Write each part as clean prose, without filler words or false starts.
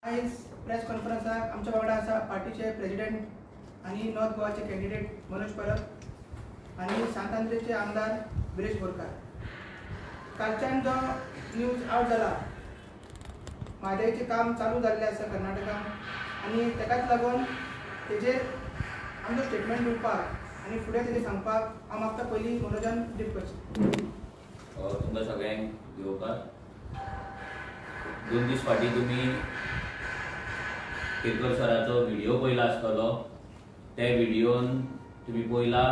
आयज प्रेस कॉन्फरन्साक आमच्या वांगडा आसा पार्टीचे प्रेसिडेंट आणि नॉर्थ गोवाचे कॅन्डिडेट मनोज परब आणि सांतांद्रेचे आमदार बिरेश बोरकार. कालच्यान जो न्यूज आउट जाला म्हादयचें काम चालू जाल्लें आसा कर्नाटकांत आणि तेकाच लागून तेजेर आमचो स्टेटमेंट दिवपाक आणि फुडें तेजें सांगपाक हांव मागता पयलीं मनोजान ब्रीफ करचें. तुमकां सगळ्यांक येवकार. 2 दीस फाटीं तुमी केरकर सराचो व्हिडिओ पयला आसतलो. त्या व्हिडिओन तुम्ही पयला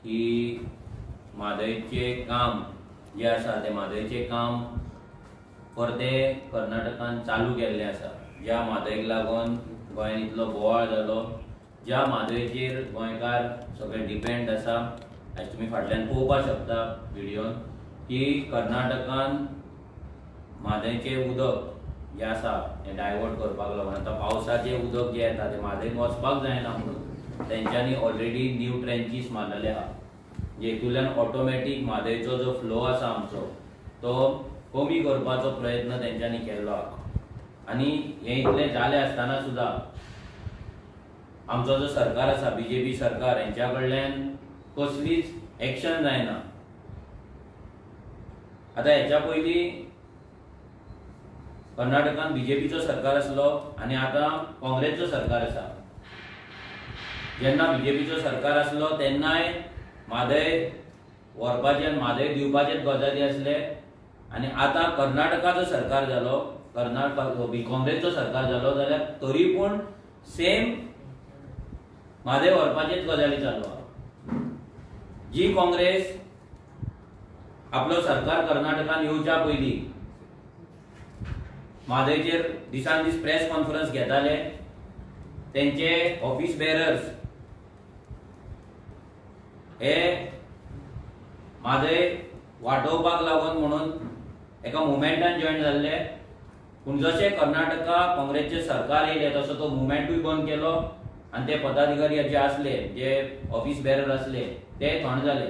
की म्हादयचें काम जे आसा ते म्हादयचें काम परते कर्नाटकान चालू केल्लें आसा. ज्या म्हादयक लागून गोंयांत इतलो बोवाळ जालो, ज्या म्हादयचेर गोंयकार सगळे डिपेंड आसा. आयज तुमी फाटल्यान पळोवपाक शकता व्हिडिओन की कर्नाटकान म्हादयचें उदक जें आसा हें डायवर्ट करपाक लागून आतां पावसाचें उदक जें येता तें म्हादयन वचपाक जायना म्हणून तेंच्यांनी ऑलरेडी न्यू ट्रेंचीस मारलेले आहा, जेतूंतल्यान ऑटोमॅटीक म्हादयचो जो फ्लो आसा आमचो तो कमी करपाचो प्रयत्न तेंच्यांनी केल्लो आहा. आनी हें इतलें जालें आसतना सुद्दां आमचो जो सरकार आसा BJP सरकार हेंच्या कडल्यान कसलीच एक्शन जायना. आतां हेच्या पयलीं कर्नाटकान BJPचो सरकार आसलो आनी आतां काँग्रेसचो सरकार आसा. जेन्ना BJPचो सरकार आसलो तेन्नाय म्हादय व्हरपाचें आनी म्हादय दिवपाचेच गजाली आसले. आनी आतां कर्नाटकाचो सरकार जालो, काँग्रेसचो सरकार जालो जाल्यार तरी पूण सेम म्हादय व्हरपाचेच गजाली चालू आहा. जी काँग्रेस आपलो सरकार कर्नाटकान येवच्या पयलीं म्हादयचेर दिसान दीस प्रेस कॉन्फरन्स घेताले, तेंचे ऑफिस बेरर्स हे म्हादय वाटोवपाक लागून म्हणून एका मुवमेंटान जॉयन जाल्ले. पूण जशें कर्नाटका काँग्रेसचें सरकार येयलें तसो तो मुवमेंटूय बंद केलो आनी ते पदाधिकारी जे आसले, जे ऑफिस बेरर आसले ते थंड जाले.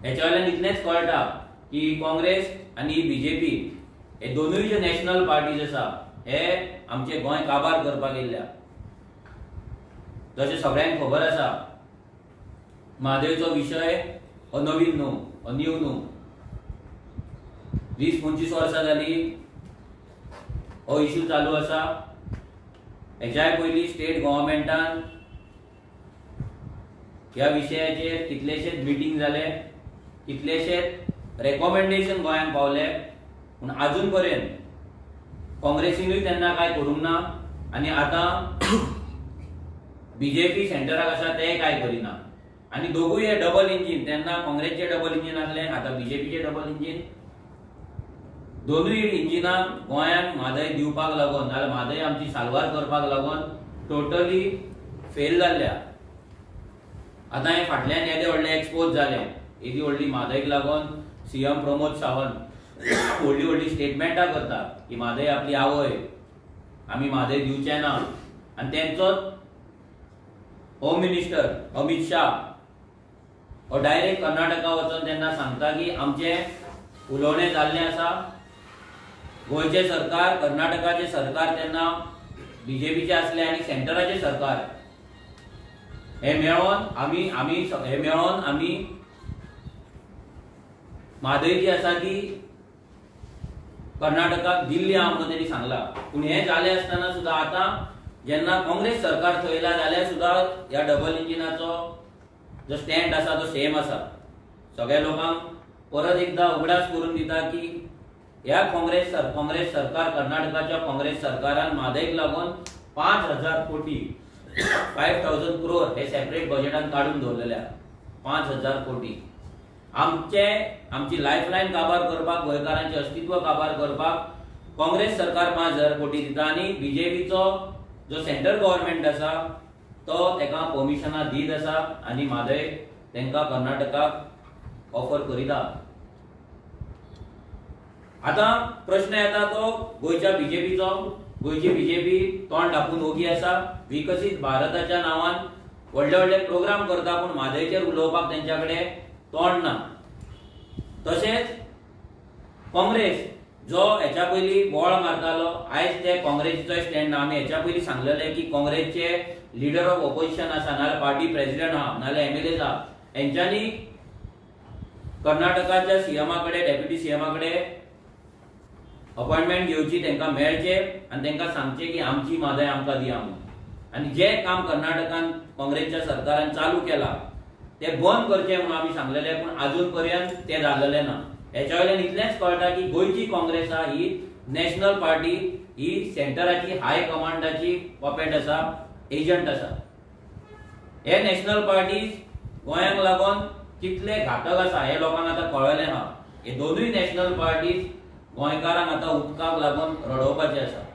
हेच्या वयल्यान इतलेंच कळटा की काँग्रेस आनी BJP हे दोनूय जे नॅशनल पार्टीज आसा हे आमचे गोंय काबार करपाक येयल्या. जशें सगळ्यांक खबर आसा म्हादयचो विशय नवीन न्हू, न्यू न्हू. 20-25 वर्सां जाली हो इश्यू चालू आसा. हेच्याय पयलीं स्टेट गव्हर्मेंटान ह्या विशयाचेर कितलेशेच मिटींग जाले, कितलेशेच रेकमेंडेशन गोंयांक पावले, पूण आजून पर्यंत काँग्रेसीनूय तेन्ना कांय करूंक ना. आनी आतां BJP सेंटराक आसा तेय कांय करिना. आनी दोगूय हे डबल इंजीन, तेन्ना काँग्रेसचें डबल इंजीन आसलें, आतां BJPचें डबल इंजीन. दोनूय इंजिनां गोंयांक म्हादय दिवपाक लागून नाल्यार म्हादय आमची साल्वार करपाक लागून टोटली फेल जाल्ल्या. आतां हे फाटल्यान येदे व्हडले एक्सपोज जाले, येदी व्हडली म्हादयक लागून CM प्रमोद सावंत व्हडली व्हडली स्टेटमेंटां करता की म्हादय आपली आवय, आमी म्हादय दिवचे ना. आनी तेंचोच होम मिनिस्टर अमित शाह हो डायरेक्ट कर्नाटका वचून तेन्ना सांगता की आमचें उलोवणें जाल्लें आसा. गोंयचें सरकार, कर्नाटकाचें सरकार तेन्ना BJPचें आसलें आनी सेंटराचें सरकार हे मेळोन आमी म्हादय जी आसा ती कर्नाटकाक दिल्ली आहा म्हणून तेणी सांगला. पूण हें जालें आसतना सुद्दां आतां जेन्ना काँग्रेस सरकार थंय येयला जाल्यार सुद्दां ह्या डबल इंजिनाचो जो स्टँड आसा तो सेम आसा. सगळ्या लोकांक परत एकदां उगडास करून दिता की ह्या काँग्रेस सरकार, कर्नाटकाच्या काँग्रेस सरकारान म्हादयक लागून 5,000 कोटी 5,000 crore हे सेपरेट बजेटान काडून दवरलेले आहा. 5,000 कोटी आमची लायफलायन काबार करपाक, गोंयकारांचें अस्तित्व काबार करपाक काँग्रेस सरकार 5,000 कोटी दिता. आनी BJPचो जो सेंट्रल गव्हर्मेंट आसा तो तेका परमिशनां दीत आसा आनी म्हादय तेंका कर्नाटकाक ऑफर करीता. आतां प्रश्न येता तो गोंयच्या BJPचो. गोंयची BJP तोंड धापून ओगी आसा. विकसीत भारताच्या नांवान व्हडले व्हडले प्रोग्राम करता, पूण म्हादयचेर उलोवपाक तेंच्या कडेन तोंड ना. तशेंच काँग्रेस जो हेच्या पयलीं बोळ मारतालो आयज ते काँग्रेसीचो स्टँड आमी हेच्या पयलीं सांगलेले की काँग्रेसचे लिडर ऑफ ऑपोजिशन आसा नाल्यार पार्टी प्रेसिडेंट आहा नाल्यार एमएलएज आहा हेंच्यांनी कर्नाटकाच्या सीएमा कडेन डेप्युटी सीएमा कडेन अपॉइंटमेंट घेवची तांकां मेळचे आनी तांकां सांगचे की आमची म्हादय आमकां दिया म्हणून आनी जे काम कर्नाटकान काँग्रेसच्या सरकारान चालू केला ते बंद करचे म्हणून आमी सांगलेले पूण अजून पर्यंत ते जाल्लेले ना हेच्या वयल्यान इतलेंच कळटा की गोंयची काँग्रेस आहा ही नॅशनल पार्टी ही सेंटराची हाय कमांडाची पपेट आसा एजंट आसा हे नॅशनल पार्टीज गोंयांक लागून कितले घातक आसा हे लोकांक आतां कळलेलें आहा हे दोनूय नॅशनल पार्टीज गोंयकारांक आतां उदकाक लागून रडोवपाचे आसा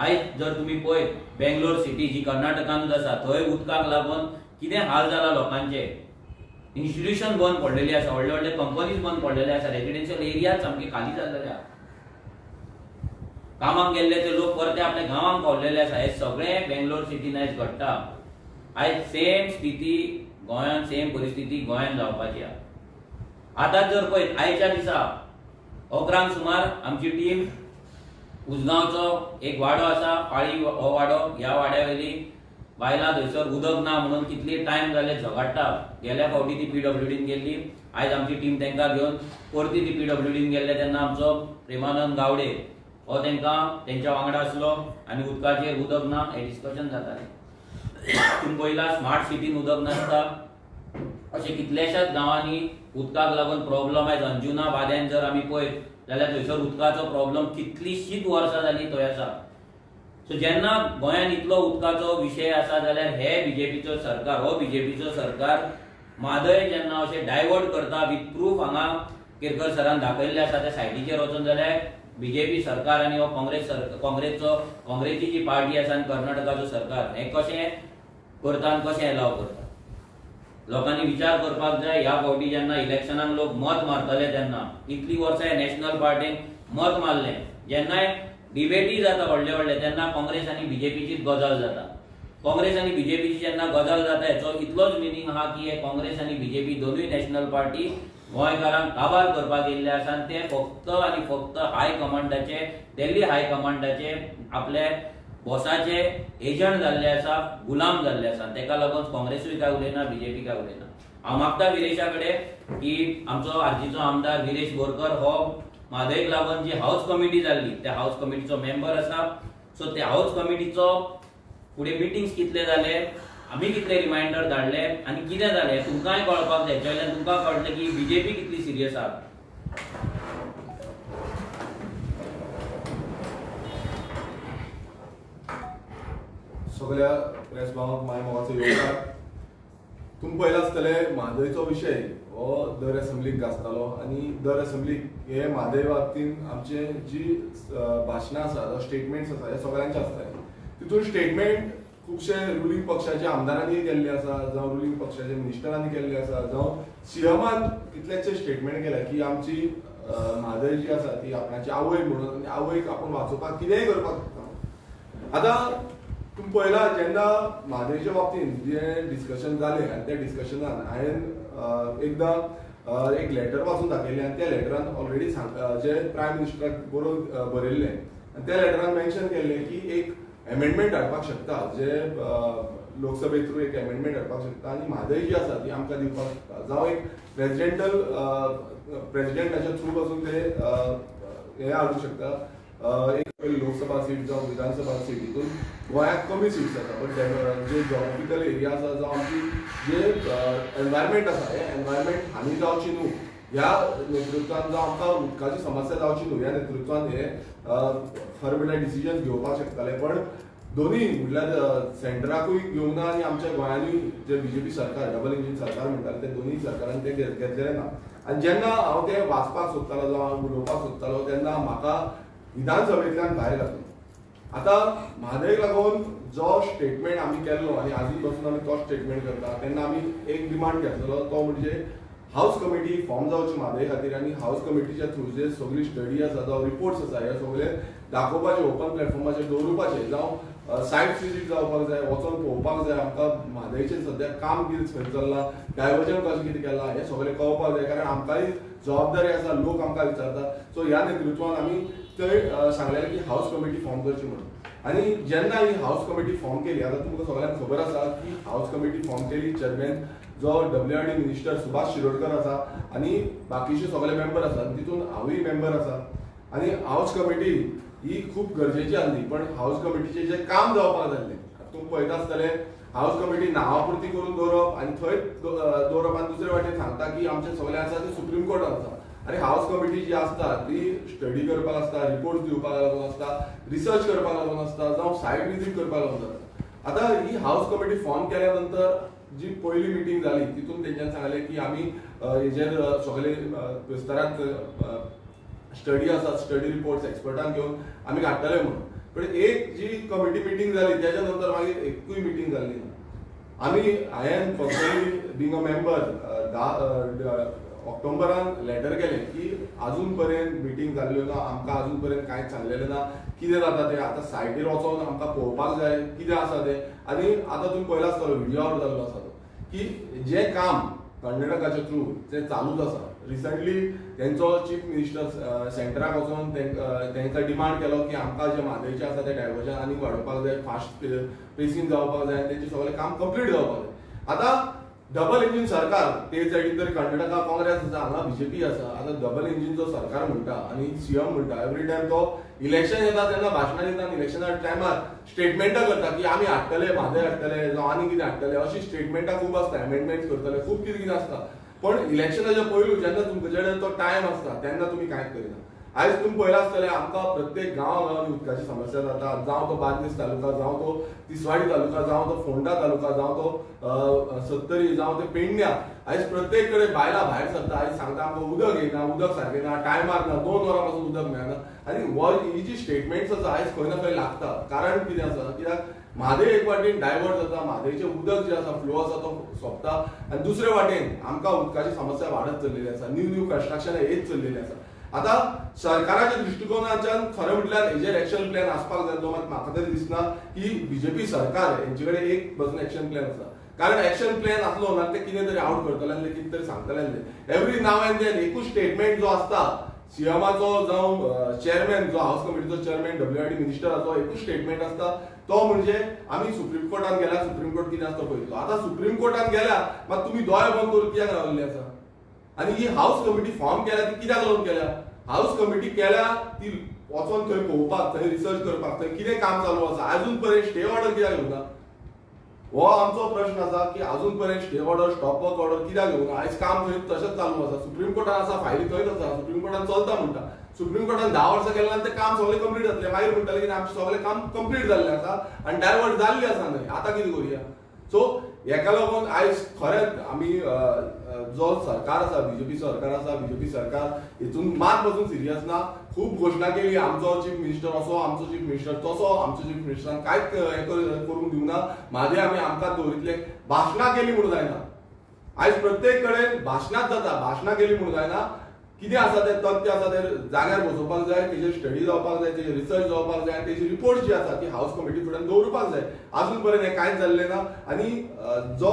आयज जर तुमी पळयत बेंगलोर सिटी जी कर्नाटकांतूच आसा थंय उदकाक लागून कितें हाल जाला लोकांचे इन्स्टिट्यूशन बंद पडलेली आसा व्हडले व्हडले कंपनीज बंद पडलेले आसा रेजिडेन्शियल एरिया सामके खाली जाल्लेले आसा कामाक गेल्ले ते लोक परते आपल्या गांवांक पावलेले आसा हे सगळे बेंगलोर सिटीन आयज घडटा आयज सेम स्थिती गोंयांत सेम परिस्थिती गोंयांत जावपाची आहा आतां जर पळयत आयच्या दिसा 11 सुमार आमची टीम उजगांवचो एक वाडो आसा पाळी हो वाडो ह्या वाड्या वयली बायलां थंयसर उदक ना म्हणून कितले टायम जाले झगडटा गेल्या फावटी ती पीडब्ल्यूडीन गेल्ली आयज आमची टीम तांकां घेवन परती ती पीडब्ल्यूडीन गेल्ले तेन्ना आमचो प्रेमानंद गावडे हो तांकां तेंच्या वांगडा आसलो आनी उदकाचेर उदक ना हें डिस्कशन जातालें पूण पयला स्मार्ट सिटीन उदक नासता अशे कितलेशाच गांवांनी उदकाक लागून प्रॉब्लम आयज अंजुना बाद्यान जर आमी पळयत जाल्यार थंयसर उदकाचो प्रॉब्लम कितलीशींच वर्सां जालीं थंय आसा सो जेन्ना गोंयांत इतलो उदकाचो विशय आसा जाल्यार हे बीजेपीचो सरकार हो बीजेपीचो सरकार म्हादय जेन्ना अशें डायवर्ट करता विथ प्रूफ हांगा केरकर सरान दाखयल्लें आसा त्या सायटीचेर वचून जाल्यार बीजेपी सरकार आनी हो काँग्रेसची जी पार्टी आसा आनी कर्नाटकाचो सरकार हें कशें करता आनी कशें एलाव करता लोकांनी विचार करपाक जाय ह्या फावटी जेन्ना इलेक्शनाक लोक मत मारतले तेन्ना इतली वर्सां नॅशनल पार्टीक मत मारलें जेन्नाय डिबेटी जाता व्हडले व्हडले तेन्ना काँग्रेस आनी बीजेपीचीच गजाल जाता काँग्रेस आनी बीजेपीची जेन्ना गजाल जाता हेचो इतलोच मिनींग आहा की हे काँग्रेस आनी बीजेपी दोनूय नॅशनल पार्टी गोंयकारांक काबार करपाक येयल्ले आसा आनी ते फक्त आनी फक्त हाय कमांडाचे दिल्ली हाय कमांडाचे आपले बॉसाचे एजंट जाल्ले आसा गुलाम जाल्ले आसा तेका लागून काँग्रेसूय काय उलयना बीजेपी काय उलयना हांव मागता विरेशा कडेन की आमचो आर्जीचो आमदार विरेश बोरकर हो म्हादयक लागून जी हाऊस कमिटी जाल्ली त्या हाऊस कमिटीचो मेंबर आसा सो त्या हाऊस कमिटीचो फुडें मिटिंग्स कितले जाले आमी कितले रिमायंडर धाडले आनी कितें जालें तुमकांय कळपाक जाय हेच्या वयल्यान तुमकां कळटलें की बीजेपी कितली सिरियस आहा सगळ्या प्रेस भावांक माय मोगाचो योगदान तुम्ही पळयला आसतले म्हादयचो विशय हो दर असेंब्लीक गाजतालो आनी दर असेंब्लीक हे म्हादय बाबतीन आमचे जी भाशणां आसा स्टेटमेंट्स आसा हे सगळ्यांचे आसताले तितून स्टेटमेंट खुबशे रुलींग पक्षाचे आमदारांनी केल्ले आसा जावं रुलींग पक्षाचे मिनिस्टरांनी केल्ले आसा जावं सीएमान कितलेशे स्टेटमेंट केल्या की आमची म्हादय जी आसा ती आपणाची आवय म्हणून आनी आवयक आपूण वाचोवपाक कितेंय करपाक शकता आतां तुम्ही पळयला जेन्ना म्हादयच्या बाबतीन जे डिस्कशन जालें आनी त्या डिस्कशनान हांवें एकदां एक लेटर वाचून दाखयलें आनी त्या लेटरान ऑलरेडी जे प्रायम मिनिस्टराक बरयल्लें आनी त्या लेटरान मेन्शन केल्लें की एक एमेंडमेंट हाडपाक शकता जे लोकसभे थ्रू एक एमेंडमेंट हाडपाक शकता आनी म्हादय जी आसा ती आमकां दिवपाक शकता जावं एक प्रेसिडेंटाच्या थ्रू पासून ते हे हाडूंक शकता एक लोकसभा सीट जावं विधानसभा सीट हितून गोंयांत कमी सीट्स आसा बट जे जॉग्राफिकल एरिया आसा जावं आमची जे एनवायरमेंट आसा हे एनवायरमेंट हानी जावची न्हू ह्या नेतृत्वान जावं आमकां उदकाची समस्या जावची न्हू ह्या नेतृत्वान हे खर म्हणल्यार डिसिजन घेवपाक शकताले पण दोन्ही म्हटल्यार सेंटराकूय घेवंक ना आनी आमच्या गोंयांनी जे बीजेपी सरकार डबल इंजीन सरकार म्हणटाले ते दोन्ही सरकारान ते घेतलेले ना आनी जेन्ना हांव ते वाचपाक सोदतालो जावं उलोवपाक सोदतालो तेन्ना म्हाका विधानसभेंतल्यान भायर घातलो आतां म्हादयक लागून जो स्टेटमेंट आमी केल्लो आनी आजून पासून आमी तो स्टेटमेंट करता तेन्ना आमी एक डिमांड घेतलेलो तो म्हणजे हाऊस कमिटी फॉर्म जावची म्हादय खातीर आनी हाऊस कमिटीच्या थ्रू जे सगळी स्टडी आसा जावं रिपोर्ट्स आसा हे सगळे दाखोवपाचें ओपन प्लॅटफॉर्माचेर दवरपाचें जावं सायट विजीट जावपाक जाय, वचोन पळोवपाक जाय आमकां म्हादयचें सद्या काम कितें खंय चल्लां, डायवर्जन कशें कितें केलां हें सगळें कळपाक जाय. कारण आमकांय जबाबदारी आसा, लोक आमकां विचारता. सो ह्या नेतृत्वान आमी थंय सांगलेलें की हाऊस कमिटी फॉर्म करची म्हणून. आनी जेन्ना ही हाऊस कमिटी फॉर्म केली, आतां तुमकां सगळ्यांक खबर आसा की हाऊस कमिटी फॉर्म केली, चेअरमॅन जो WRD मिनिस्टर सुभाष शिरोडकर आसा आनी बाकीचे सगळे मेंबर आसात, तितून हांवूय मेंबर आसा. आनी हाऊस कमिटी ही खूब गरजेची आसली, पण हाऊस कमिटीचें जें काम जावपाक जाल्लें तुमी पळयता आसतले, हाऊस कमिटी नांवापुरती करून दवरप आनी थंय दवरप आनी दुसरे वाटेन सांगता की आमचें सगळें आसा तें सुप्रीम कोर्टान आसा. आनी हाऊस कमिटी जी आसता ती स्टडी करपाक आसता, रिपोर्ट दिवपाक लागून आसता, रिसर्च करपाक लागून आसता, जावं सायट विजीट करपाक लागून जाता. आतां ही हाऊस कमिटी फॉर्म केल्या नंतर जी पयली मिटींग जाली तितून तेंच्यान सांगलें की आमी हेजेर सगळे विस्तारांत स्टडी आसा, स्टडी रिपोर्ट्स एक्सपर्टांक घेवन आमी काडटले म्हणून. पण एक जी कमिटी मिटींग जाली तेच्या नंतर मागीर एकूय मिटींग जाल्ली ना. हांवें पर्सनली बींग अ मेंबर ऑक्टोबरान लेटर केलें की अजून पर्यंत मिटींग जाल्ल्यो ना, आमकां अजून पर्यंत कांयच सांगलेलें ना, कितें जाता तें आतां सायटीर वचोन आमकां पळोवपाक जाय कितें आसा तें. आनी आतां तुमी पळयला आसतलो व्हिडिओ आउट जाल्लो आसा तो की जें काम कर्नाटकाच्या थ्रू तें चालूच आसा. रिसंटली तेंचो चीफ मिनिस्टर सेंटराक वचोन तेंकां डिमांड केलो की आमकां जें म्हादयचें आसा तें डायवर्जन आनी वाडोवपाक जाय, फास्ट पेसीन जावपाक जाय, तेंचें सगळें काम कंप्लीट जावपाक जाय. आतां डबल इंजीन सरकार, ते सायडीन तरी कर्नाटका काँग्रेस आसा, हांगा BJP आसा. आतां डबल इंजीनचो सरकार म्हणटा आनी CM म्हणटा, एवरी टायम तो इलेक्शन येता तेन्ना भाशणां दिता आनी इलेक्शना टायमार स्टेटमेंटां करता की आमी हाडटले, म्हादय हाडटले, जावं आनी कितें हाडटले, अशी स्टेटमेंटां खूब आसता, अमेंडमेंट्स करतले, खूब कितें कितें आसता. पण इलेक्शनाच्या पयलू जेन्ना तुमचे कडेन तो टायम आसता तेन्ना तुमी कांयच करिना. आयज तुमी पळयला आसतले आमकां प्रत्येक गांवांनी उदकाची समस्या जाता, जावं तो बार्देस तालुका, जावं तो तिसवाडी तालुका, जावं तो फोंडा तालुका, जावं तो सत्तरी, जावं ते पेडण्या. आयज प्रत्येक कडेन बायलां भायर सरता, आयज सांगता आमकां उदक येना, उदक सारकें ना, टायमार ना, 2 वरां पासून उदक मेळना. आनी ही जी स्टेटमेंट्स आसा आयज खंय ना खंय लागता. कारण कितें आसा, कित्याक म्हादय एक वाटेन डायवर्ट जाता, म्हादयचें उदक जें आसा, फ्लो आसा तो सोंपता, आनी दुसरे वाटेन आमकां उदकाची समस्या वाडत चल्लेली आसा, न्यू कन्स्ट्रक्शनां येत चल्लेलीं आसा. आतां सरकाराच्या दृश्टिकोनाच्यान खरें म्हटल्यार हेजेर एक्शन प्लॅन आसपाक जाय, तो मात म्हाका तरी दिसना की BJP सरकार हेंचे कडेन एक पासून एक्शन प्लॅन आसा. कारण एक्शन प्लॅन आसलो ना ते कितें तरी आउट करतले आनी कितें तरी सांगतले. एवरी नाव एंड देन एकूच स्टेटमेंट जो आसता CMचो, जावं चेअरमॅन जो हाऊस कमिटीचो चेअरमॅन WRD मिनिस्टराचो एकूच स्टेटमेंट आसता, तो म्हणजे आमी सुप्रीम कोर्टान गेल्या, सुप्रीम कोर्ट कितें आसता पळयतलो. आतां सुप्रीम कोर्टान गेल्या मात तुमी दोळे बंद करून कित्याक रावल्ले आसा. आनी ही हाऊस कमिटी फॉर्म केल्या ती कित्याक लागून केल्या. हाऊस कमिटी केल्या ती वचोन थंय पळोवपाक, थंय रिसर्च करपाक, थंय कितें काम चालू आसा. अजून पर्यंत स्टे ऑर्डर कित्याक घेवना, हो आमचो प्रश्न आसा की अजून पर्यंत stay order, stop work order कित्याक घेवना. आयज काम थंय तशेंच चालू आसा, सुप्रीम कोर्टान आसा, फायली थंयच आसा, सुप्रीम कोर्टान चलता म्हणटा. सुप्रीम कोर्टान 10 वर्सां केलें तें काम सगळें कंप्लीट जातलें, मागीर म्हणटलें की आमचें सगळें काम कंप्लीट जाल्लें आसा आनी डायवर्ट जाल्लें आसा न्हय, आतां कितें करुया. सो हेका लागून आयज खरेंच आमी जो सरकार आसा, BJP सरकार आसा, BJP सरकार हितून मात पासून सिरियस ना. खूब घोशणा केली, आमचो चीफ मिनिस्टर असो, आमचो चीफ मिनिस्टर तसो, आमचो चीफ मिनिस्टरान कांयच करूंक दिवना. म्हादय आमी आमकां दवरितले, भाशणां केली म्हणून जायना. आयज प्रत्येक कडेन भाशणांच जाता, भाशणां केली म्हणून जायना. कितें आसा तें तथ्य आसा तें जाग्यार बसोवपाक जाय, तेजेर स्टडी जावपाक जाय, तेजेर रिसर्च जावपाक जाय, तेजी रिपोर्ट जी आसा ती हाऊस कमिटी फुड्यान दवरपाक जाय. अजून पर्यंत हें कांयच जाल्लें ना. आनी जो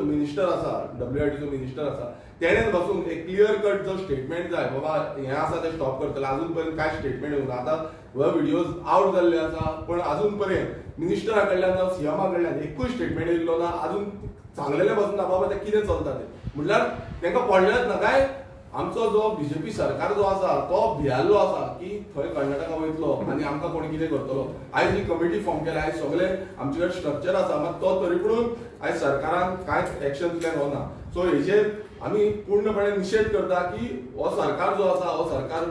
मिनिस्टर आसा, WRDचो मिनिस्टर आसा, तेणेन बसून एक क्लियर कट जो स्टेटमेंट जाय, बाबा हें आसा तें स्टॉप करतले, अजून पर्यंत कांय स्टेटमेंट येवना. आतां हो व्हिडिओज आउट जाल्ले आसा, पण अजून पर्यंत मिनिस्टरा कडल्यान जावं CMा कडल्यान एकूय स्टेटमेंट येयल्लो ना. अजून सांगलेलें बसून ना बाबा तें कितें चलता तें. म्हटल्यार तेंकां पडलेंच ना काय. आमचो जो BJP सरकार जो आसा तो भियाल्लो आसा की थंय कर्नाटका वयतलो आनी आमकां कोण कितें करतलो. आयज ही कमिटी फॉर्म केल्या, आयज सगळे आमचे कडेन स्ट्रक्चर आसा, मात तो तरी पूण आयज सरकारान कांयच एक्शन प्लॅन होना. सो हेजेर आमी पूर्णपणे निशेध करता की हो सरकार जो आसा, हो सरकार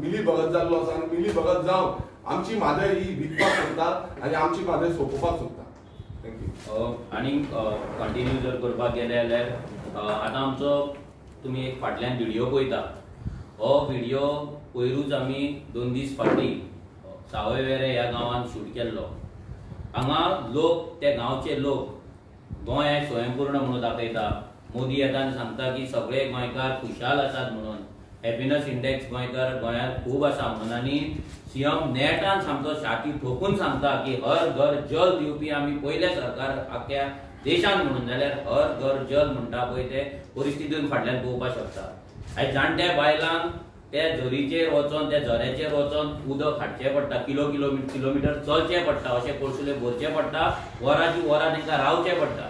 मिली भगत जाल्लो आसा आनी मिली भगत जावन आमची म्हादय ही विकपाक सोदता आनी आमची म्हादय सोंपोवपाक सोदता. थँक्यू. आनी कंटिन्यू जर करपाक गेले जाल्यार आतां आमचो तुमी एक फाटल्यान व्हिडिओ पळयता. हो व्हिडिओ पयरूच आमी 2 दीस फाटीं सावयवेरें ह्या गांवांत शूट केल्लो. हांगा लोक, ते गांवचे लोक गोंय स्वयंपूर्ण म्हणून दाखयता. मोदी येता आनी सांगता की सगळे गोंयकार खुशाल आसात म्हणून. हॅपीनेस इंडेक्स गोंयांत खूब आसा म्हणून आनी सीएम नेटान सामको छाती ठोकून सांगता की हर घर जल दिवपी आमी पयले सरकार आख्या देशान म्हणून जाल्यार हर घर जल म्हणटा पळय ते परिस्थितीन फाटल्यान पळोवपाक शकता. आयज जाणट्या बायलांक त्या झरीचेर वचोन त्या झऱ्याचेर वचोन उदक हाडचें पडटा, किलोमिटर चलचें पडटा, अशें पळसुले भरचें पडटा, वरांची वरां तांकां रावचें पडटा.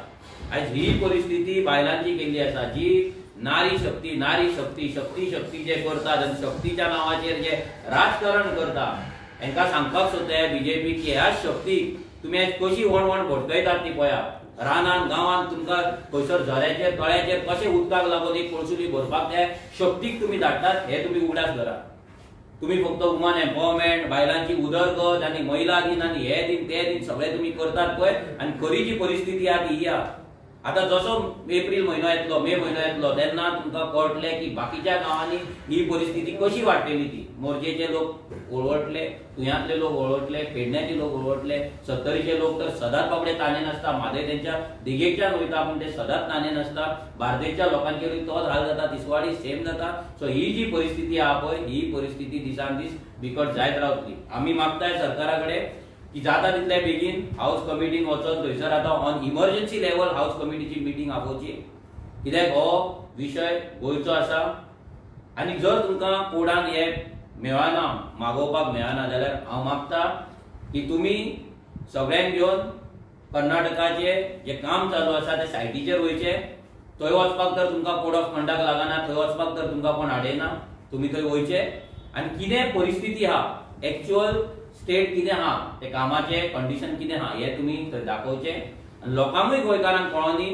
आयज ही परिस्थिती बायलांची केल्ली आसा जी नारी शक्ती जे करतात आनी शक्तीच्या नांवाचेर जे राजकारण करता हांकां सांगपाक सोदता बीजेपी की ह्या शक्तीक तुमी आयज कशी वणवण भटकयतात ती पळया. रानान गांवांत तुमकां खंयसर झऱ्याचेर तळ्याचेर कशें उदकाक लागून एक पळसुली भरपाक त्या शक्तीक तुमी धाडटात हे तुमी उगडास करात. तुमी फक्त वुमन एम्पावरमेंट, बायलांची उदरगत आनी महिला दिन आनी हे दिन ते दिन सगळे तुमी करतात पळय आनी खरी जी परिस्थिती आहा ती ही आहा. आतां जसो एप्रील म्हयनो येतलो, मे म्हयनो येतलो तेन्ना तुमकां कळटलें की बाकीच्या गांवांनी ही परिस्थिती कशी वाडटली ती. मोरजेचे लोक वळवटले, तुयांतले लोक वळवटले, पेडण्याचे लोक वळवटले, सत्तरीचे लोक तर सदांच बाबडे ताणे नासता, म्हादय तेंच्या दिगेच्यान वयता पूण ते सदांच ताणे नासता. बार्देसच्या लोकांचेरूय तोच हाल जाता, तिसवाडी सेम जाता. सो ही जी परिस्थिती आहा पळय ही परिस्थिती दिसान दीस बिकट जायत रावतली. आमी मागताय सरकारा कडेन की जाता तितले बेगीन हाऊस कमिटीन वचोन थंयसर आतां ऑन इमर्जन्सी लेवल हाऊस कमिटीची मिटींग आपोवची, कित्याक हो विशय गोंयचो आसा. आनी जर तुमकां कोर्टान हे मेळना, मागोवपाक मेळना जाल्यार हांव मागता की तुमी सगळ्यांक घेवन कर्नाटकाचे जे काम चालू आसा ते सायटीचेर वयचे. थंय वचपाक तर तुमकां कोड ऑफ कंडक्ट लागना, थंय वचपाक तर तुमकां कोण आडयना. तुमी थंय वयचे आनी कितें परिस्थिती आहा, एक्चुअल स्टेट कितें आहा, ते कामाचे कंडिशन कितें आहा हे तुमी थंय दाखोवचे. आनी लोकांकूय गोंयकारांक कळोनी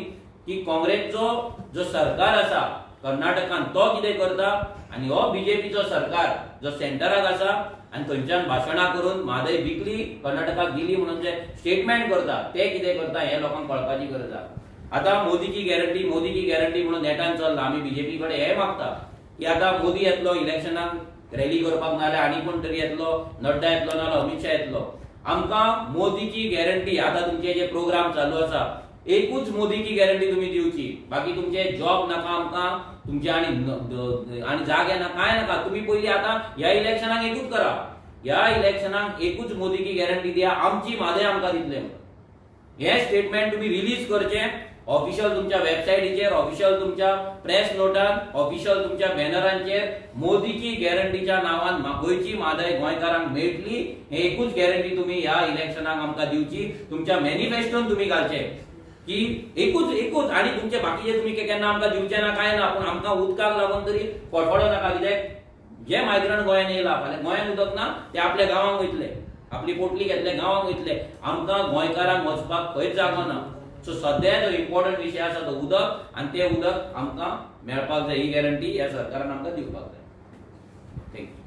की काँग्रेसचो जो सरकार आसा कर्नाटकान तो कितें करता आनी हो बीजेपीचो सरकार जो सेंटराक आसा आनी थंयच्यान भाशणां करून म्हादय विकली कर्नाटकाक दिली म्हणून जे स्टेटमेंट करता ते कितें करता हे लोकांक कळपाची गरज आहा. आतां मोदीची गॅरंटी म्हणून नेटान चल्ला. आमी बीजेपी कडेन हे मागता की आतां मोदी येतलो इलेक्शनाक रॅली करपाक, नाल्यार आनी कोण तरी येतलो, नड्डा येतलो नाल्यार अमित शाह येतलो. आमकां मोदीची गॅरंटी, आतां तुमचे जे प्रोग्राम चालू आसा एकूच मोदीची गॅरंटी तुमी दिवची. बाकी तुमचे जॉब नाका आमकां, तुमचे आनी जागे ना, कांय नाका. तुमी पयली आतां ह्या इलेक्शनाक एकूच करा, ह्या इलेक्शनाक एकूच मोदीची गॅरंटी दिया, आमची म्हादय आमकां दितले. हे स्टेटमेंट तुमी रिलीज करचे ऑफिशियल तुमच्या वेबसायटीचेर, ऑफिशियल तुमच्या प्रेस नोटान, ऑफिशियल तुमच्या बॅनरांचेर मोदीची गॅरंटीच्या नांवान गोंयची म्हादय गोंयकारांक मेळटली हे एकूच गॅरंटी तुमी ह्या इलेक्शनाक आमकां दिवची. तुमच्या मॅनिफेस्टोन तुमी घालचे की एकूच आनी तुमचे बाकीचे तुमी केन्ना आमकां दिवचे ना, कांय ना. पूण आमकां उदकाक लागून तरी फडफडो नाका, कित्याक जे मायग्रंट गोंयांत येयला फाल्यां गोंयांत उदक ना ते आपल्या गांवांक वयतले, आपली पोटली घेतले गांवांक वयतले. आमकां गोंयकारांक वचपाक खंयच जागो ना. सो सद्या जो इम्पॉर्टंट विशय आसा तो उदक, आनी ते उदक आमकां मेळपाक जाय. ही गॅरंटी ह्या सरकारान आमकां दिवपाक जाय. थँक्यू.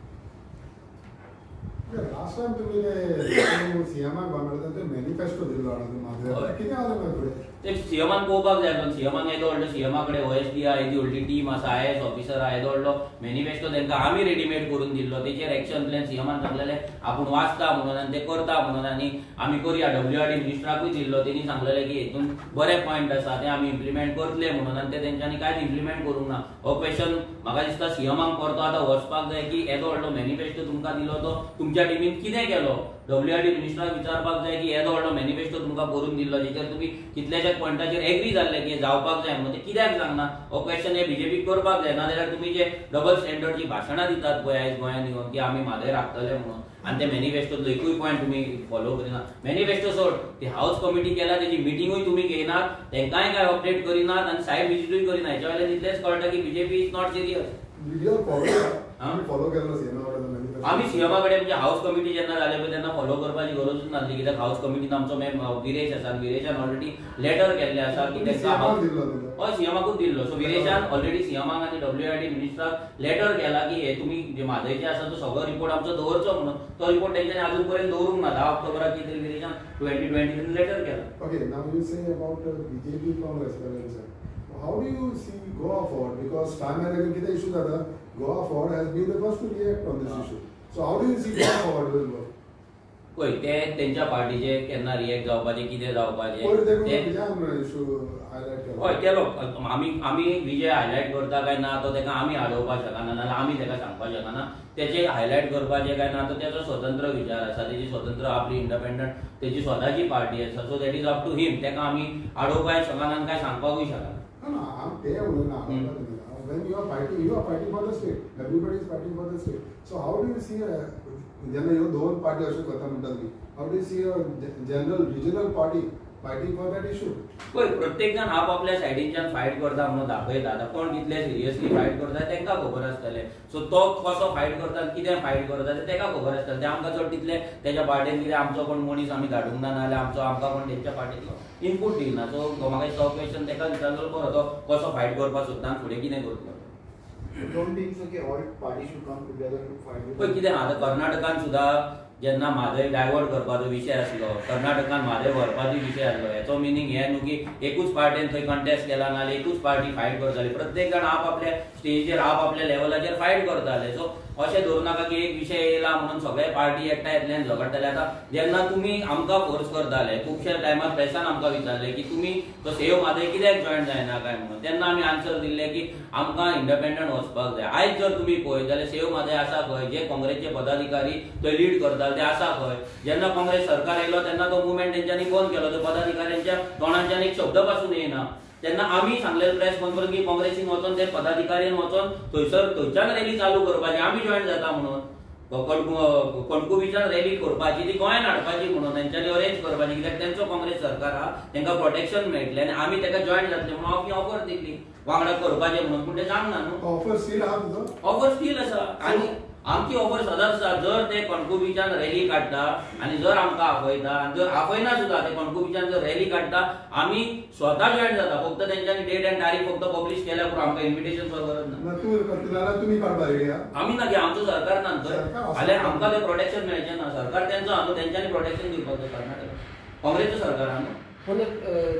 लास्ट टाइम तुम्ही सीएमाक बांगडे मॅनिफेस्टो दिल्लो कितें जालें फुडें? ते सीएमान पळोवपाक जाय. पण सीएमान येदो व्हडलो सीएमा कडेन OSD आहा, येदी व्हडली टीम आसा, IAS ऑफिसर आहा, येदो व्हडलो मॅनिफेस्टो तांकां आमी रेडीमेड करून दिल्लो. तेचेर एक्शन प्लॅन सीएमान सांगलेलें आपूण वाचता म्हणून आनी ते करता म्हणून आनी आमी करुया. WRD मिनिस्टराकूय दिल्लो, तेणी सांगलेलें की हेतून बरे पॉयंट आसा ते आमी इम्प्लिमेंट करतले म्हणून, आनी ते तेंच्यांनी कांयच इम्प्लिमेंट करूंक ना. हो क्वेश्चन म्हाका दिसता सीएमाक परतो आतां वचपाक जाय की येदो व्हडलो मॅनिफेस्टो तुमकां दिलो तो तुमच्या टीमीन कितें केलो. WRD मिनिस्टराक विचारपाक जाय की येदो व्हडलो मॅनिफेस्टो तुमकां करून दिल्लो जेचेर तुमी कितल्याशाच पॉयंटाचेर एग्री जाल्ले की जावपाक जाय म्हणून, ते कित्याक सांगना. हो क्वेश्चन हे बीजेपीक करपाक जाय. नाजाल्यार तुमी जे डबल स्टँडर्डची भाशणां दितात पळय आयज गोंयांत येवन की आमी म्हादय राखतले म्हणून, आनी ते मॅनिफेस्टोतलो एकूय पॉयंट तुमी फॉलो करिना. मॅनिफेस्टो सोड, ती हाऊस कमिटी केल्या तेजी मिटिंगूय तुमी घेयनात, तेंकांय काय अपडेट करिनात आनी सायड विजीटूय करिना. हेच्या वयल्यान इतलेंच कळटा की BJP is not serious. Follow केलो सीएमा कडेन आमी सीएमा कडेन म्हणजे हाऊस कमिटी जेन्ना जाले पळय तेन्ना फॉलो करपाची गरजूच नासली, कित्याक हाऊस कमिटीन आमचो मॅम विरेश आसा, विरेशान ऑलरेडी लेटर केल्ले आसा की तांकां हय सीएमाकूच दिल्लो. सो विरेशान ऑलरेडी सीएमाक आनी WRD मिनिस्टराक लेटर केला की हे तुमी जे म्हादयचे आसा तो सगळो रिपोर्ट आमचो दवरचो म्हणून. तो रिपोर्ट तेंच्यांनी आजून पर्यंत दवरूंक ना. 10 ऑक्टोबराक कितें विरेशान 2020 लेटर केला. Okay, now you say about BJP Congress balance. How do you see Goa forward? Because time and again kita issue Goa forward has been the first to react on this issue. So how do you see Goa forward will work? पळय ते तेंच्या पार्टीचे केन्ना react जावपाचे कितें जावपाचें पयर ते ते विजयान इशू हायलायट केलो. हय केलो आमी विजय हायलायट करता काय ना तो तेका आमी आडोवपाक शकना नाल्यार आमी तेका सांगपाक शकना तेचे हायलायट करपाचें काय ना तो तेचो स्वतंत्र विचार आसा तेची स्वतंत्र आपली इंडिपेंडंट तेची स्वताची पार्टी आसा so that is up to him तेका आमी आडोवपाक शकना आनी काय सांगपाकूय शकना. No, I'm there उलयना. When you are fighting for the state. Everybody is fighting for the state. So how do you see जेन्ना ह्यो दोन पार्टी अश्यो करता म्हणटा तुमी, how do you see a general regional party fighting for that issue? पळय प्रत्येक जण आपापल्या सायडीच्यान फायट करता म्हणून दाखयता आतां कोण कितले सिरियसली फायट करता तेंका खबर आसतलें सो तो कसो फायट करता कितें फायट करता तें तेका खबर आसतलें ते आमकां चड तितले तेच्या पार्टीन कितें आमचो कोण मनीस आमी धाडूंक ना नाल्यार आमकां कोण तेंच्या पार्टींतलो इनपूट दिना सो म्हाका तो क्वेश्चन तेका विचारलो बरो तो कसो फायट करपाक सोदता आनी फुडें कितें करतलो. Don't think so that all parties should come together to fight. पळय कितें आतां कर्नाटकान सुद्दां जेन्ना म्हादय डायवर्ट करपाचो विशय आसलो कर्नाटकान म्हादय व्हरपाचो विशय आसलो हेचो मिनींग हें न्हू की एकूच पार्टीन थंय कंटेस्ट केला नाल्यार एकूच पार्टी फायट करताली प्रत्येक जाण आपापल्या स्टेजीचेर आपापल्या लेवलाचेर फायट करताले सो अशें धरूं नाका की एक विशय येयला म्हणून सगळे पार्टी एकठांय येतले आनी झगडटाले. आतां जेन्ना तुमी आमकां फोर्स करताले खुबश्या टायमार प्रेसान आमकां विचारले की तुमी तो सेव म्हादय कित्याक जॉयन जायना काय म्हणून तेन्ना आमी आन्सर दिल्ले की आमकां इंडिपेंडंट वचपाक जाय. आयज जर तुमी पळयत जाल्यार सेव म्हादय आसा खंय जे काँग्रेसचे पदाधिकारी थंय लीड करताले ते आसा खंय. जेन्ना काँग्रेस सरकार येयलो तेन्ना तो मुवमेंट तेंच्यांनी बंद केलो तो पदाधिकाऱ्यांच्या तोंडाच्यान एक शब्द पासून येयना. तेन्ना आमी सांगलेलें प्रेस कॉन्फरन्स की काँग्रेसीन वचोन ते पदाधिकाऱ्यान वचोन थंयच्यान रॅली चालू करपाची आमी जॉयन जाता म्हणून कणकुबीच्यान रॅली करपाची ती गोंयांत हाडपाची म्हणून तेंच्यांनी अरेंज करपाची कित्याक तेंचो काँग्रेस सरकार आहा तेंकां प्रोटेक्शन मेळटलें आनी आमी तेका जॉयन जातले म्हणून आमी ऑफर दिल्ली वांगडा करपाचें म्हणून पूण तें जावंक ना न्हू. ऑफर स्टील आहा तुजो? ऑफर स्टील आसा आनी आमची ऑफर सदांच आसा जर ते कणकुबीच्यान रॅली काडटा आनी जर आमकां आपयता आनी जर आपयना सुद्दां ते कणकुबीच्यान जर रॅली काडटा आमी स्वता जॉयन जाता फक्त तेंच्यांनी डेट आनी तारीख फक्त पब्लीश केल्या पुरो आमकां इन्विटेशन गरज ना. ना तूं करतलो जाल्यार तुमी काडपा रेडी आहा? आमी ना आमचो सरकार ना सरकार थंय आसा. जाल्यार आमकां ते प्रोटेक्शन मेळचें ना सरकार तेंचो आहा न्हू तेंच्यांनी प्रोटेक्शन दिवपाक जाय कर्नाटक काँग्रेसचो सरकार आहा न्हू. पण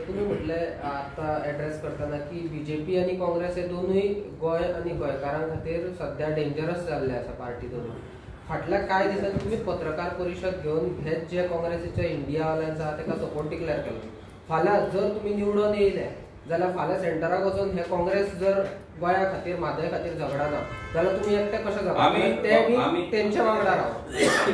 तुम्ही म्हटले आता ऍड्रेस करताना की बीजेपी आणि काँग्रेस हे दोनूय गोय आणि गोंयकारां खातीर सध्या डेंजरस जाल्ले आसा पार्टी दोनूय. फाटल्या कांय दिसांनी तुम्ही पत्रकार परिशद घेवन हेच जे काँग्रेसीचे इंडिया अलायन्स आहा तेका सपोर्ट डिक्लेअर केलो. फाल्यां जर तुम्ही निवडून येयले जाल्यार फाल्यां सेंटराक वचून हे काँग्रेस जर गोंया खातीर म्हादय खातीर झगडना जाल्यार तुम्ही एकटे कशे जाता आमी तेंच्या वांगडा राव.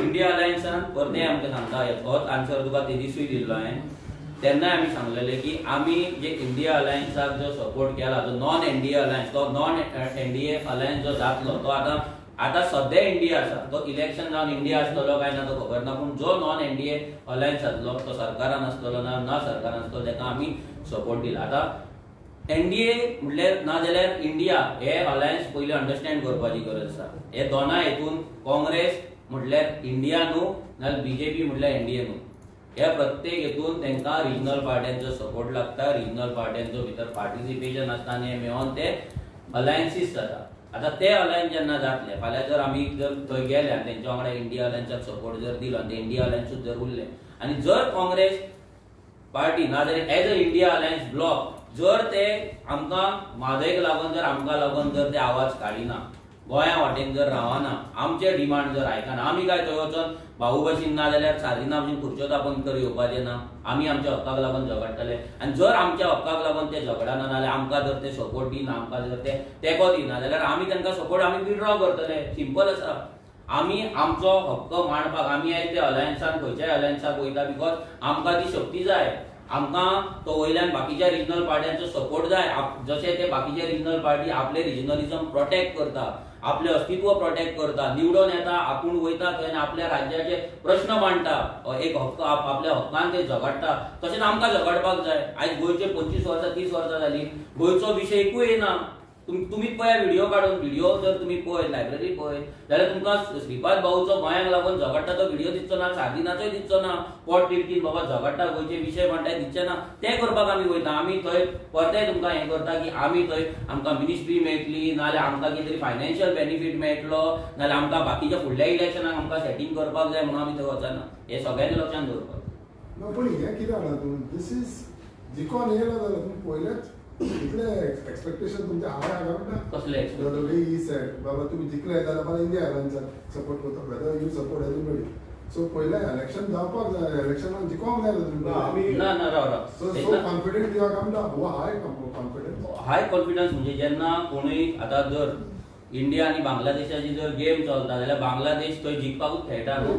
इंडिया अलायन्सान परते आमकां सांगता होच आन्सर तुका ते दिसूय दिल्लो हांवें तेन्नाय आमी सांगलेलें की आमी जे इंडिया अलायन्साक जो सपोर्ट केला जो नॉन एनडीए अलायन्स तो नॉन एनडीए अलायन्स जो जातलो तो आतां सध्या इंडिया आसा तो इलेक्शन जावन इंडिया आसतलो काय ना तो खबर ना पूण जो नॉन एनडीए अलायन्स जातलो तो सरकारान आसतलो ना सरकारान आसतलो तेका आमी सपोर्ट दिला. आतां एनडीए म्हणल्यार ना जाल्यार इंडिया हे अलायन्स पयलीं अंडरस्टँड करपाची गरज आसा. हे दोनाय हेतून काँग्रेस म्हटल्यार इंडिया न्हू नाल्यार बीजेपी म्हटल्यार एनडीए न्हू ह्या प्रत्येक हेतून तांकां रिजनल पार्ट्यांचो सपोर्ट लागता रिजनल पार्ट्यांचो भितर पार्टिसिपेशन आसता आनी हे मेळोन ते अलायन्सीस जाता. आतां ते अलायन्स जेन्ना जातले फाल्यां जर आमी जर थंय गेले आनी तेंच्या वांगडा इंडिया अलायन्साक सपोर्ट जर दिलो आनी ते इंडिया अलायन्सूच जर उरले आनी जर काँग्रेस पार्टी ना जाल्यार as a India alliance block जर ते आमकां म्हादयक लागून जर आमकां लागून जर ते आवाज काडिना गोंया वाटेन जर रावना आमचे डिमांड जर आयकना आमी काय थंय वचोन भाऊ भशेन ना जाल्यार सारिना भशेन खुर्च्यो तापोवन तर येवपाचें ना. आमी आमच्या हक्काक लागून झगडटले आनी जर आमच्या हक्काक लागून ते झगडना नाल्यार आमकां जर ते सपोर्ट दिना आमकां जर ते तेंको दिना जाल्यार आमी तांकां सपोर्ट आमी विड्रॉ करतले सिंपल आसा. आमी आमचो हक्क मांडपाक आमी आयज ते अलायन्सान खंयच्याय अलायन्साक वयता बिकॉज आमकां ती शक्ती जाय. आमकां तो वयल्यान बाकीच्या रिजनल पार्ट्यांचो सपोर्ट जाय जशे ते बाकीचे रिजनल पार्टी आपले रिजनलिझम प्रोटेक्ट करता आपले अस्तित्व प्रोटेक्ट करता निवडून येता आपूण वयता थंय आपल्या राज्याचे प्रश्न मांडटा एक हक्क आपल्या हक्कान ते झगडटा तशेंच आमकां झगडपाक जाय. आयज गोंयचे 25 वर्सां 30 वर्सां जालीं गोंयचो विशय एकूय येना. तुम्हीच पळया व्हिडिओ काडून व्हिडिओ जर तुम्ही पळयत लायब्ररी पळयत जाल्यार तुमकां श्रीपाद भाऊचो गोंयाक लागून झगडटा तो व्हिडिओ दिसचो ना सादिनाचोय दिसचो ना पोट तिडकीन बाबा झगडटा गोंयचे विशय म्हणटाय दिसचे ना ते करपाक आमी वयता. आमी थंय परते तुमकां हें करता की आमी थंय आमकां मिनिस्ट्री मेळटली नाल्यार आमकां कितें तरी फायनान्शियल बेनिफीट मेळटलो नाल्यार आमकां बाकीच्या फुडल्या इलेक्शनाक आमकां सेटींग करपाक जाय म्हणून आमी थंय वचना. हे सगळ्यांनी लक्षांत दवरपाक. ना पूण हें कितें जाणा तूं दीस इज जिखोन येयलो जाल्यार तुमी पयलेच इतले एक्सपेक्टेशन तुमचे हाय हाडा म्हणटा कसले वे ही सेड बाबा तुम्ही जिखले जाल्यार मला इंडिया अलायन्साक सपोर्ट करता whether you support everybody so पहिले इलेक्शन जावपाक जाय, इलेक्शनाक जिखोवंक जाय तुम्ही. ना राव सो कॉन्फिडंट यू आर कम हो हाय कॉन्फिडन्स. हाय कॉन्फिडन्स म्हणजे जेन्ना कोणूय आता जर इंडिया आणि बांगलादेशाची जर गेम चलता जाल्यार बांगलादेश थंय जिखपाकूच खेळटा न्हू.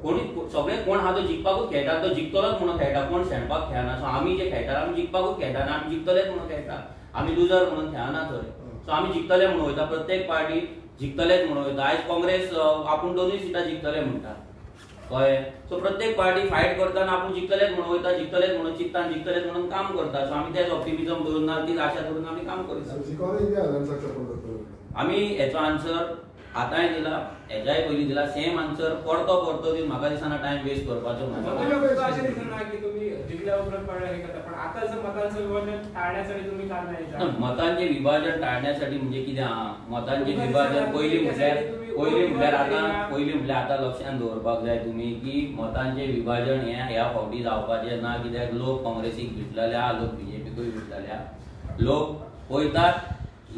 कोणी सगळे कोण हा तो जिखपाकूच खेळटा, तो जिखतलोच म्हणून खेळटा, कोण शेणपाक खेळना. सो आमी जे खेळटा आमी जिखपाकूच खेळटा आनी आमी जिखतलेच म्हणून खेळटा, आमी लुजर म्हणून खेळना थंय. सो आमी जिखतले म्हणून वयता, प्रत्येक पार्टी जिखतलेच म्हणून वयता. आयज काँग्रेस आपूण 2 सिटां जिखतले म्हणटा कळ्ळें. सो प्रत्येक पार्टी फायट करता आनी आपूण जिखतलेच म्हणून वयता, जिखतलेच म्हणून चिंतता आनी जिखतलेच म्हणून काम करता. सो आमी तेच ऑप्टिमिझम धरून ना तीच आशा धरून आमी काम करता. जिखोन इंडिया अलायन्साक सपोर्ट करता. आमी हेचो आन्सर आतांय दिला, हेच्याय पयलीं दिला, सेम आन्सर परतो दिवन म्हाका दिसना टायम वेस्ट करपाचो तुमकां अशें दिसना की तुमी जिखल्या उपरांत पडल्या हे करता, पण आतां जर मतांचो विभाजन टाळण्यासाठी तुम्ही काय नाही. मतांचे विभाजन टाळण्यासाठी म्हणजे कितें आहा, मतांचे विभाजन पयलीं म्हटल्यार आतां लक्षांत दवरपाक जाय तुमी की मतांचे विभाजन ह्या फावटी जावपाचें ना. कित्याक लोक काँग्रेसीक भिटलेले आहा, लोक बीजेपीकूय भिटलेले आहा. लोक पळयतात,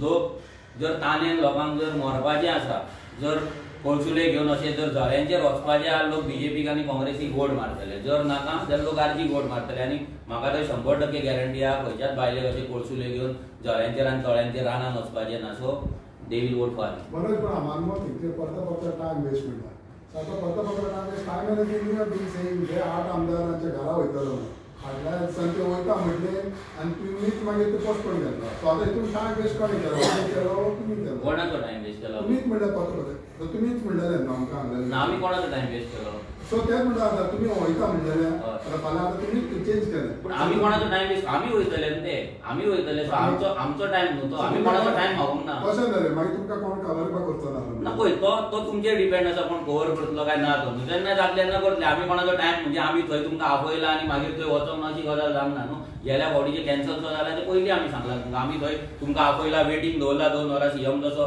लोक जर ताणेन लोकांक जर मरपाचें आसा, जर कोळसुले घेवन अशें जर झऱ्यांचेर वचपाचें आहा, लोक बीजेपीक आनी काँग्रेसीक वोट मारतले. जर नाका जाल्यार लोक आरजीक वोट मारतले. आनी म्हाका तर 100% गॅरंटी आहा खंयच्याच बायलेक अशे कोळसुले घेवन झऱ्यांचेर आनी तळ्यांचेर रानान वचपाचें ना. So they will vote for. Manoj पण आम्हाला मत इतके परत टाइम वेस्ट करता. सारको परत टाइम वेस्ट टाइम मॅनेजमेंट बीन सेम जे 8 आमदारांच्या घरा वयतलो फाटल्या सांचे वयता म्हटले आनी तुमीच मागीर ते पोस्टपोन केलो. सो आतां हितून टाइम वेस्ट कोणी केलो? तुमी केलो. कोणाचो टायम वेस्ट केलो? तुमीच म्हणल्यार परत तुमीच म्हणलेले न्हू आमकां हांगा. आमी कोणाचो टायम वेस्ट केलो? सो तेच म्हणटा आतां तुमी वयता म्हणलेले आतां फाल्यां आतां तुमी चेंज केले. पूण आमी कोणाचो टायम वेस्ट? आमी वयतले न्ही ते, आमी वयतले. सो आमचो टायम न्हू तो, आमी कोणाचो टायम मागूंक ना. कशें जालें मागीर तुमकां कोण कवर करचो ना? ना पळय तो तुमचेर डिपेंड आसा कोण कवर करतलो काय ना तो. जेन्ना जातले तेन्ना करतले. आमी कोणाचो टायम म्हणजे आमी थंय तुमकां आपयला आनी मागीर थंय वचोंक ना अशी गजाल जावना न्हू. गेल्या फावटीचे कॅन्सल जाल्यार ते पयलीं आमी सांगलां तुमकां. आमी थंय तुमकां आपयला, वेटींग दवरला 2 वरां. सीएम जसो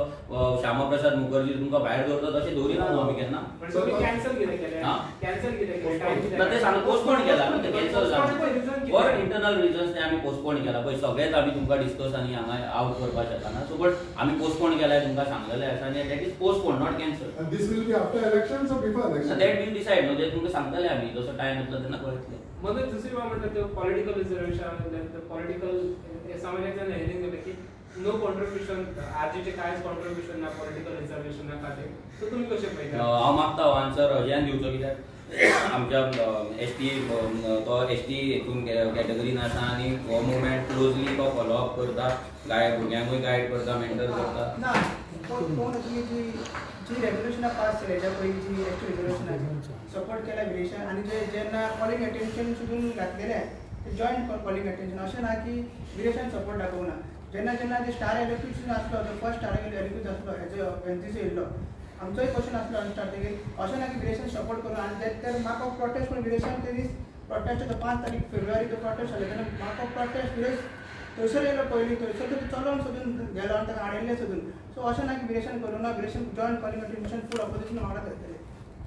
श्यामाप्रसाद मुखर्जी तुमकां भायर दवरता तशें दवरिना न्हू आमी केन्ना. पण तुम्ही कॅन्सल कितें केलें? कॅन्सल कितें केलें? ते सांग पोस्टपोन केला ना, ते कॅन्सल जालें फॉर इंटरनल रिजन्स. ते आमी पोस्टपोन केला. पळय सगळेच आमी तुमकां डिस्कस आनी हांगा आउट करपाक शकना. सो बट आमी पोस्टपोन केलाय, तुमकां सांगलेलें आसा आनी that is postpone not cancel. This will be after election so before election. That will decide न्हू. ते तुमकां सांगतले आमी जसो टायम येतलो तेन्ना कळटलें. मग दुसरी बाब म्हणतात ते पॉलिटिकल रिझर्वेशन, पॉलिटिकल समाजाच्या हेरींग केलं की नो कॉन्ट्रिब्युशन, आरजीचे कांयच कॉन्ट्रिब्युशन ना पॉलिटिकल रिझर्वेशना खातीर. सो तुमी कशें पळयता? हांव मागता हो आन्सर अजयान दिवचो. कित्याक आमच्या एसटी तो एसटी हितून कॅटेगरीन आसा आनी हो मुवमेंट क्लोजली तो फॉलोअप करता, भुरग्यांकूय गायड करता, मेंटर करता. ना तुम्ही जी रेजोल्युशनां पास केल्या त्या पयलीं जी एक्चुअल रेजोल्युशनां सपोर्ट केल्या विरेशन आनी जेन्ना कॉलिंग अटेन्शन सुद्दां घातलेले ते जॉयंट कॉलिंग अटेन्शन. अशें ना की विरेशन सपोर्ट दाखोवना. जेन्ना जे स्टार एलक्यूज आसलो, जो फर्स्ट स्टार एलक्यूज आसलो हेजो एनसीसी येयल्लो, आमचोय क्वेश्चन आसलो स्टार्टिंगेक अशें ना की विरेशन सपोर्ट करून. आनी ते म्हाका प्रोटेस्ट करून विरेशन ते दीस प्रोटेस्ट 5 तारीख फेब्रुवारी तो प्रोटेस्ट जाले तेन्ना म्हाका प्रोटेस्ट विरेश थंयसर येयलो पयलीं. थंयसर तो चलोन सोदून गेलो आनी ताका हाडयल्ले सोदून. सो अशें ना की विरेशन करूं ना. विरेशन जॉयंट कॉलिंग अटेन्शन फूल ऑपोजिशन वांगडा करतले.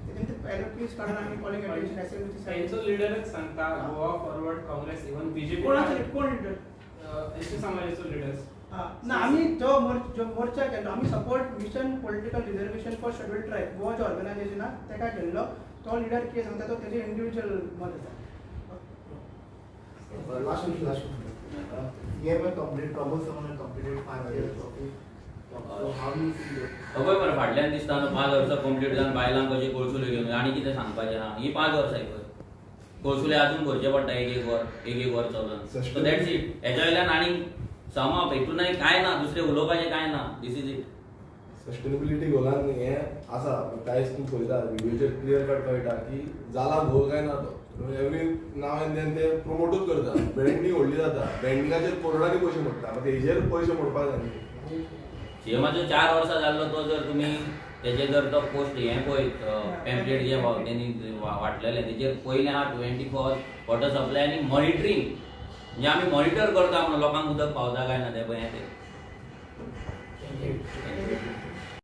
तेंचे एलक्यूज काडून आमी कॉलिंग अटेन्शन एसएमसी त्यांचो लिडरच सांगता Goa forward Congress even BJP कोण लिडर? एसटी समाजाचो लिडर्स. ना आमी जो मोर्चा केल्लो आमी support mission political reservation for schedule tribe Goa जो ऑर्गनायजेशन आहा तेका केल्लो. तो लिडर कितें सांगता तो तेजे इंडिविज्युअल मत आसा. Last. You have completed troubles and completed 5 years. Okay. So how do you see it? पळय मरे फाटल्यान दिसता 5 वर्सां कंप्लीट जावन बायलांक कशें कोळसुले घेवन आनी कितें सांगपाचें आहा. ही 5 वर्सां पळय कोळसुले आजून भरचे पडटा एक वर चलून. So that's it. हेच्या वयल्यान आनी समाप हितूनय कांय ना, दुसरें उलोवपाचें कांय ना. दिस इज इट. सस्टेनेबिलिटी गोलान हें आसा कांयच तूं पळयता व्हिडिओचेर क्लियर कट कळटा की जाला गोल काय ना तो. एवरी नाव एंड देन ते प्रमोटूच करता. बँडिंग व्हडली जाता, बँडिंगाचेर करोडांनी पयशे मोडटा. मागीर हेजेर पयशे मोडपाक जाय न्ही. सीएमाचो 4 वर्सां जाल्लो तो जर तुमी तेजे जर तो पोस्ट हें पळय पॅम्पलेट जे तेणी वाटलेले तेजेर पयलें आहा 24 वॉटर सप्लाय आनी मॉनिटरींग. म्हणजे आमी मॉनिटर करता म्हणून लोकांक उदक पावता काय ना तें पळय ते.